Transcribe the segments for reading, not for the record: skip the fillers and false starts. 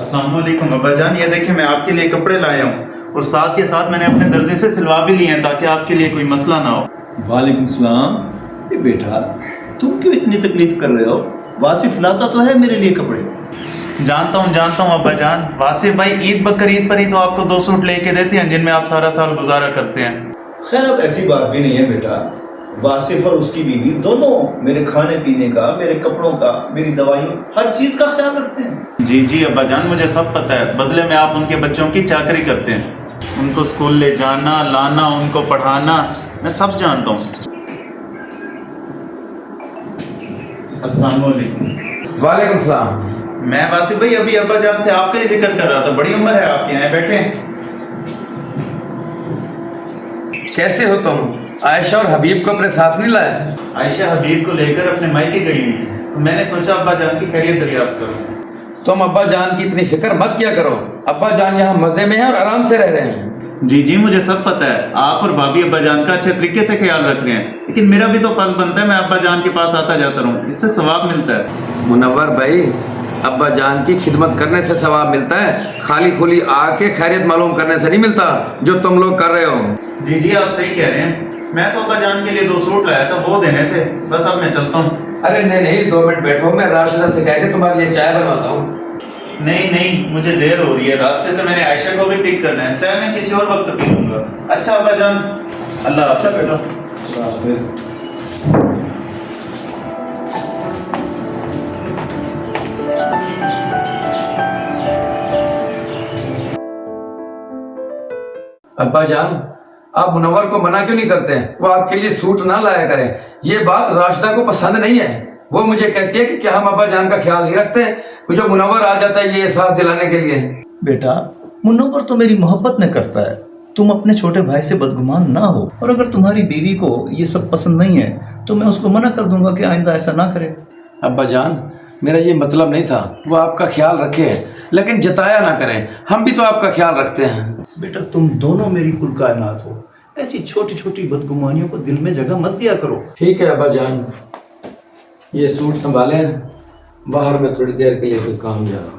अस्सलाम वालेकुम अब्बा जान, ये देखिए मैं आपके लिए कपड़े लाया हूँ और साथ के साथ मैंने अपने दर्जे से सिलवा भी लिए हैं ताकि आपके लिए कोई मसला ना हो। वालेकुम सलाम। ये बेटा तुम क्यों इतनी तकलीफ कर रहे हो? वासिफ लाता तो है मेरे लिए कपड़े। जानता हूँ अब्बा जान, वासिफ भाई ईद बकरीद पर ही तो आपको 2 सूट लेके देते हैं जिनमें आप सारा साल गुजारा करते हैं। खैर अब ऐसी बात भी नहीं है बेटा, वासिफ और उसकी बीवी दोनों मेरे खाने पीने का, मेरे कपड़ों का, मेरी दवाइयों, हर चीज का ख्याल रखते हैं। जी जी अब्बा जान, मुझे सब पता है। बदले में आप उनके बच्चों की चाकरी करते हैं, उनको स्कूल ले जाना लाना, उनको पढ़ाना, मैं सब जानता हूँ। अस्सलाम वालेकुम। वालेकुम सलाम। मैं वासिफ भाई अभी अब्बा जान से आपका ही जिक्र कर रहा था, बड़ी उम्र है आपकी, यहाँ बैठे हैं। कैसे हो तुम? आयशा और हबीब को अपने साथ नहीं लाया? आयशा हबीब को लेकर अपने मायके गई हुई थी, तो मैंने सोचा अब्बा जान की खैरियत दरियाफ्त करूं। तुम अब्बा जान की इतनी फिक्र मत किया करो, अब्बा जान यहाँ मजे में हैं और आराम से रह रहे हैं। जी जी मुझे सब पता है, आप और भाभी अब्बा जान का अच्छे तरीके से ख्याल रख रहे हैं, लेकिन मेरा भी तो फर्ज बनता है मैं अब्बा जान के पास आता जाता रहूं, इससे सवाब मिलता है। मुनव्वर भाई, अब्बा जान की खिदमत करने से सवाब मिलता है, खाली खुली आके खैरियत मालूम करने से नहीं मिलता जो तुम लोग कर रहे हो। जी जी आप सही कह रहे हैं, मैं तो अब्बा जान के लिए 2 सूट लाया था, वो देने थे, बस अब मैं चलता हूँ। अरे नहीं नहीं, 2 मिनट बैठो, मैं राशिदा से कह के तुम्हारे लिए चाय बनवाता हूँ। नहीं नहीं मुझे देर हो रही है, रास्ते से मैंने आयशा को भी पिक करना है, चाहे मैं किसी और वक्त पी लूंगा। अच्छा अब्बा जान, अल्लाह अच्छा बेटा। अब्बा जान, आप मुनव्वर को मना क्यों नहीं करते हैं? वो आपके लिए सूट ना लाया करें, ये बात राशिदा को पसंद नहीं है। वो मुझे कहती है कि क्या हम अब्बा जान का ख्याल नहीं रखते हैं? जो मुनव्वर आ जाता है ये एहसास दिलाने के लिए। बेटा मुनव्वर तो मेरी मोहब्बत में करता है, तुम अपने छोटे भाई से बदगुमान ना हो, और अगर तुम्हारी बीवी को ये सब पसंद नहीं है तो मैं उसको मना कर दूंगा कि आइंदा ऐसा ना करे। अब्बा जान, मेरा ये मतलब नहीं था, वो आपका ख्याल रखे लेकिन जताया ना करें, हम भी तो आपका ख्याल रखते हैं। बेटा तुम दोनों मेरी कुल कायनात हो, ऐसी छोटी छोटी बदगुमानियों को दिल में जगह मत दिया करो। ठीक है अब्बा जान, ये सूट संभालें, बाहर में थोड़ी देर के लिए कोई काम जा रहा हूँ।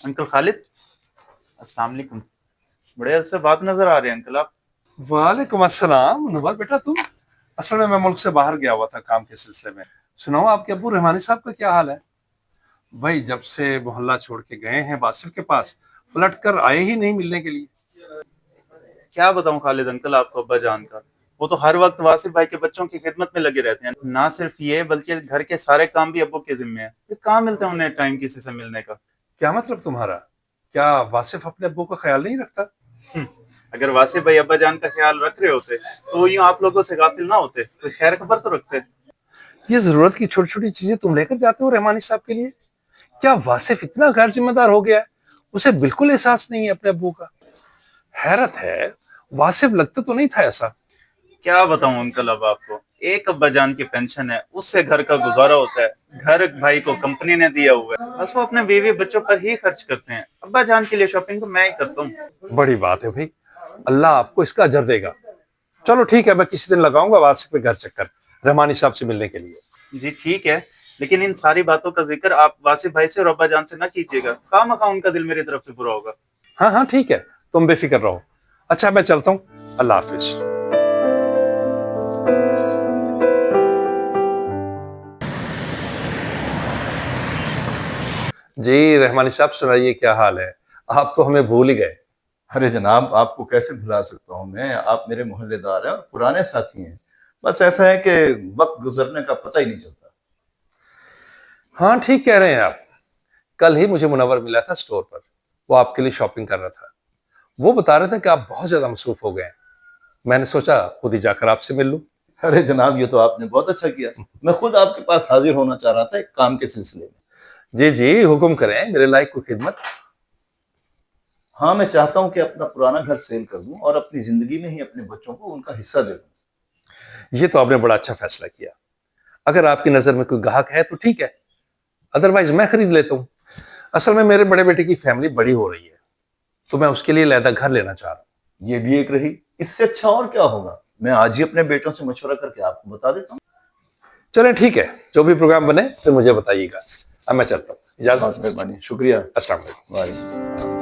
अंकल खालिद, अस्सलाम वालेकुम। बड़े अर्से से बात नजर आ रहे हैं अंकल आप। वालेकुम अस्सलाम। मुनव्वर बेटा तुम, असल में मैं मुल्क से बाहर गया हुआ था काम के सिलसिले में। सुनाओ आपके अब्बू रहमानी साहब का क्या हाल है? भाई जब से मोहल्ला छोड़ के गए हैं वासिफ के पास, पलट कर आए ही नहीं मिलने के लिए। क्या बताऊं खालिद अंकल आपको अब्बा जान का, वो तो हर वक्त वासिफ भाई के बच्चों की खिदमत में लगे रहते हैं। ना सिर्फ ये बल्कि घर के सारे काम भी अब्बू के जिम्मे हैं, फिर कहाँ मिलता है उन्हें टाइम किसी से मिलने का। क्या मतलब तुम्हारा? क्या वासिफ अपने अब्बू का ख्याल नहीं रखता? अगर वासिफ भाई अब्बा जान का ख्याल रख रहे होते तो वो यूं आप लोगों से गाफिल ना होते, कोई खैर खबर तो रखते। ये जरूरत की छोटी छोटी चीजें तुम लेकर जाते हो रहमानी साहब के लिए? क्या वासिफ इतना गैर जिम्मेदार हो गया है, उसे बिल्कुल एहसास नहीं है अपने अब्बू का? हैरत है, वासिफ लगता तो नहीं था ऐसा। क्या बताऊं अंकल अब आपको, एक अब्बा जान की पेंशन है, उससे घर का गुजारा होता है, घर भाई को कंपनी ने दिया हुआ है, बस वो अपने बीवी बच्चों पर ही खर्च करते हैं। अब्बा जान के लिए शॉपिंग तो मैं ही करता हूँ। बड़ी बात है भाई, अल्लाह आपको इसका अजर देगा। चलो ठीक है, मैं किसी दिन लगाऊंगा वासिफ के घर चक्कर रहमानी साहब से मिलने के लिए। जी ठीक है, लेकिन इन सारी बातों का जिक्र आप वासिफ भाई से और अब्बा जान से ना कीजिएगा, खामखा उनका दिल मेरी तरफ से बुरा होगा। हाँ हाँ ठीक है, तुम बेफिक्र रहो। अच्छा मैं चलता हूँ, अल्लाह हाफिज। जी रहमानी साहब सुनाइए, क्या हाल है? आप तो हमें भूल ही गए। अरे जनाब, आपको कैसे भुला सकता हूँ मैं, आप मेरे मोहल्लेदार हैं और पुराने साथी हैं। बस ऐसा है कि वक्त गुजरने का पता ही नहीं चलता। हाँ ठीक कह रहे हैं आप। कल ही मुझे मुनव्वर मिला था स्टोर पर, वो आपके लिए शॉपिंग कर रहा था। वो बता रहे थे कि आप बहुत ज्यादा मसरूफ हो गए हैं। मैंने सोचा खुद ही जाकर आपसे मिल लूं। अरे जनाब, ये तो आपने बहुत अच्छा किया। मैं खुद आपके पास हाजिर होना चाह रहा था एक काम के सिलसिले में। जी जी, हुक्म करें, मेरे लायक को खिदमत। हाँ, मैं चाहता हूँ कि अपना पुराना घर सेल कर दूं और अपनी जिंदगी में ही अपने बच्चों को उनका हिस्सा दे दूं। ये तो आपने बड़ा अच्छा फैसला किया। अगर आपकी नजर में कोई ग्राहक है तो ठीक है, अदरवाइज मैं खरीद लेता हूँ। असल में मेरे बड़े बेटे की फैमिली बड़ी हो रही है, तो मैं उसके लिए अलहदा घर लेना चाह रहा हूँ। ये भी एक रही, इससे अच्छा और क्या होगा। मैं आज ही अपने बेटों से मशवरा करके आपको बता देता हूँ। चलें ठीक है, जो भी प्रोग्राम बने फिर मुझे बताइएगा। अब मैं चलता हूँ, इजाजत। बहुत मेहरबानी, शुक्रिया। अस्सलाम वालेकुम। वालेकुम सलाम।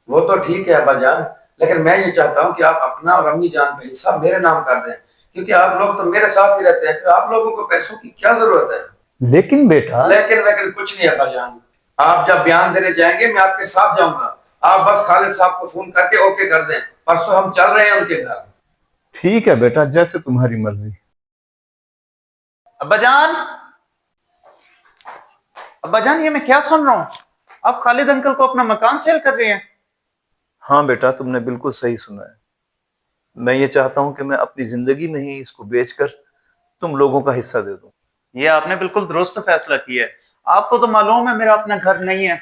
वो तो ठीक है अब्बा जान, लेकिन मैं ये चाहता हूँ कि आप अपना और अम्मी जान का हिस्सा मेरे नाम कर दें, क्योंकि आप लोग तो मेरे साथ ही रहते हैं, फिर आप लोगों को पैसों की क्या जरूरत है। लेकिन बेटा, लेकिन कुछ नहीं अब्बा जान। आप जब बयान देने जाएंगे मैं आपके साथ जाऊंगा। आप बस खालिद साहब को फोन करके ओके कर दें, परसों हम चल रहे हैं उनके घर। ठीक है बेटा, जैसे तुम्हारी मर्जी। अब्बा जान, अब्बा जान, ये मैं क्या सुन रहा हूँ? आप खालिद अंकल को अपना मकान सेल कर रहे हैं? हाँ बेटा, तुमने बिल्कुल सही सुना है। मैं ये चाहता हूँ कि मैं अपनी जिंदगी में ही इसको बेचकर तुम लोगों का हिस्सा दे दूं। ये आपने बिल्कुल दुरुस्त फैसला किया है। आपको तो मालूम है मेरा अपना घर नहीं है,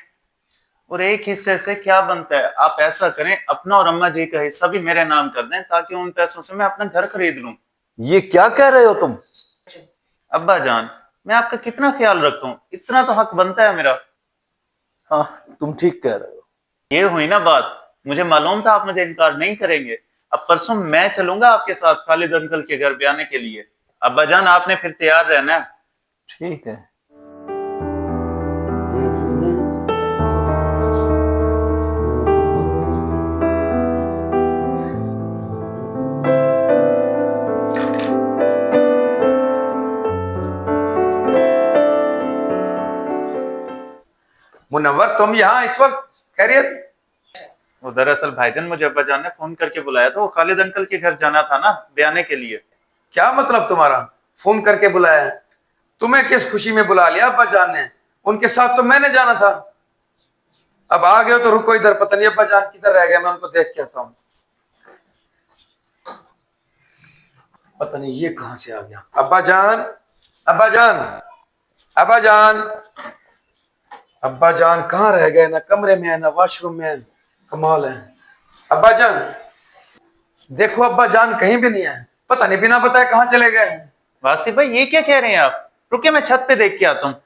और एक हिस्से से क्या बनता है। आप ऐसा करें, अपना और अम्मा जी का हिस्सा भी मेरे नाम कर दें, ताकि उन पैसों से मैं अपना घर खरीद लूं। ये क्या कह रहे हो तुम? अब्बा जान, मैं आपका कितना ख्याल रखता हूँ, इतना तो हक बनता है मेरा। हाँ, तुम ठीक कह रहे हो। ये हुई ना बात। मुझे मालूम था आप मुझे इनकार नहीं करेंगे। अब परसों मैं चलूंगा आपके साथ खालिद अंकल के घर ब्याने के लिए। अब्बा जान, आपने फिर तैयार रहना है। ठीक है। मुनव्वर, तुम यहाँ इस वक्त? खैरियत? वो दरअसल भाईजान, मुझे अब्बा जान ने फोन करके बुलाया था। वो खालिद अंकल के घर जाना था ना ब्याने के लिए। क्या मतलब तुम्हारा? फोन करके बुलाया है? तुम्हें किस खुशी में बुला लिया अब्बा जान ने? उनके साथ तो मैंने जाना था। अब आ गए हो तो रुको इधर, पता नहीं अब्बा जान किधर रह गए, मैं उनको देख के आता हूँ। पता नहीं ये कहां से आ गया। अब्बा जान, अब्बा जान, अब्बा जान, अब्बा जान कहाँ रह गए? ना कमरे में है ना वॉशरूम में है, कमाल है। अब्बा जान देखो, अब्बा जान कहीं भी नहीं है, पता नहीं बिना बताए कहाँ चले गए। वासिफ भाई, ये क्या कह रहे हैं आप? रुके, मैं छत पे देख के आता हूँ।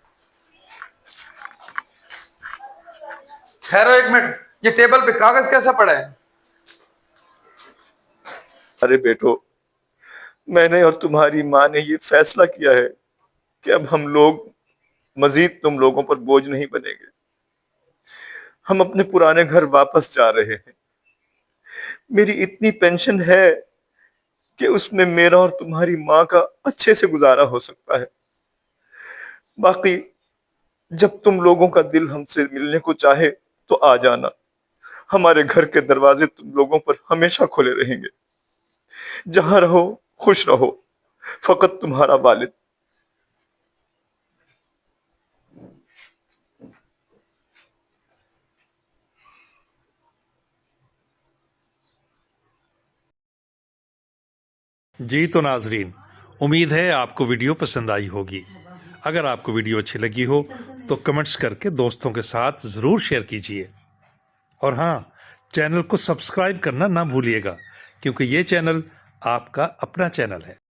ठहरो एक मिनट, ये टेबल पे कागज कैसा पड़ा है? अरे बेटो, मैंने और तुम्हारी माँ ने ये फैसला किया है कि अब हम लोग मजीद तुम लोगों पर बोझ नहीं बनेंगे। हम अपने पुराने घर वापस जा रहे हैं। मेरी इतनी पेंशन है कि उसमें मेरा और तुम्हारी माँ का अच्छे से गुजारा हो सकता है। बाकी जब तुम लोगों का दिल हमसे मिलने को चाहे तो आ जाना। हमारे घर के दरवाजे तुम लोगों पर हमेशा खुले रहेंगे। जहां रहो खुश रहो, फकत तुम्हारा वालिद। जी तो नाजरीन, उम्मीद है आपको वीडियो पसंद आई होगी। अगर आपको वीडियो अच्छी लगी हो तो कमेंट्स करके दोस्तों के साथ ज़रूर शेयर कीजिए। और हाँ, चैनल को सब्सक्राइब करना ना भूलिएगा, क्योंकि ये चैनल आपका अपना चैनल है।